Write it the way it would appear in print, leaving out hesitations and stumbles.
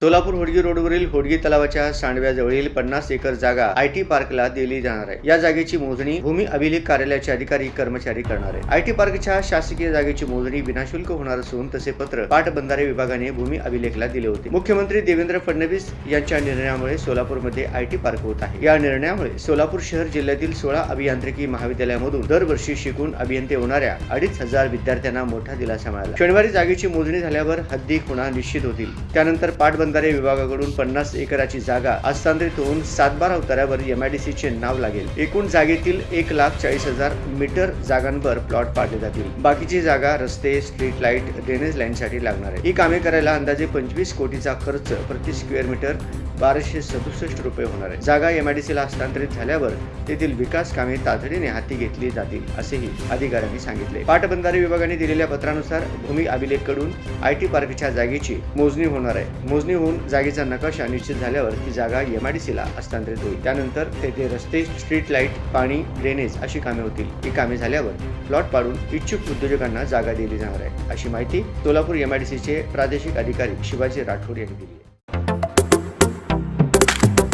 सोलापूर होडगी रोडवरील होडगी तलावाच्या सांडव्याजवळील 50 एकर जागा आयटी पार्कला दिली जाणार आहे। या जागेची मोजणी भूमी अभिलेख कार्यालयाचे अधिकारी कर्मचारी करणार आहेत। आयटी पार्कच्या शासकीय जागेची मोजणी विनाशुल्क होणार असून तसे पत्र पाटबंधारे विभागाने भूमी अभिलेखला दिले होते। मुख्यमंत्री देवेंद्र फडणवीस यांच्या निर्णयामुळे सोलापूरमध्ये आयटी पार्क होत आहे। या निर्णयामुळे सोलापूर शहर जिल्ह्यातील 16 अभियांत्रिकी महाविद्यालयामधून दरवर्षी शिकून अभियंते होणाऱ्या 2500 विद्यार्थ्यांना मोठा दिलासा मिळाला। शनिवारी जागेची मोजणी झाल्यावर हद्दी खुणा निश्चित होतील। त्यानंतर पाटबंधारे विभागाकडून 50 एकराची जागा हस्तांतरित होऊन सातबारा उतार्यावर MIDC चे नाव लागेल। एकूण जागेतील 1,40,000 मीटर जागांवर प्लॉट पाडले जातील। बाकीची जागा रस्ते, स्ट्रीट लाईट, ड्रेनेज लाईनसाठी लागणार आहे। ही कामे करायला अंदाजे 25 कोटीचा खर्च प्रति स्क्वेअर मीटर 1267 रुपये होणार आहे। जागा MIDC ला हस्तांतरित झाल्यावर तेथील विकास कामे तातडीने हाती घेतली जातील असेही अधिकाऱ्यांनी सांगितले। पाटबंधारे विभागाने दिलेल्या पत्रानुसार भूमी अभिलेख कडून आयटी पार्कच्या जागेची मोजणी होणार आहे। मोजणी होऊन जागेचा नकाशा निश्चित झाल्यावर ती जागा MIDC ला हस्तांतरित होईल। त्यानंतर तेथे रस्ते, स्ट्रीट लाईट, पाणी, ड्रेनेज अशी कामे होतील। ही कामे झाल्यावर प्लॉट पाडून इच्छुक उद्योजकांना जागा दिली जाणार आहे अशी माहिती सोलापूर MIDC चे प्रादेशिक अधिकारी शिवाजी राठोड यांनी दिली आहे।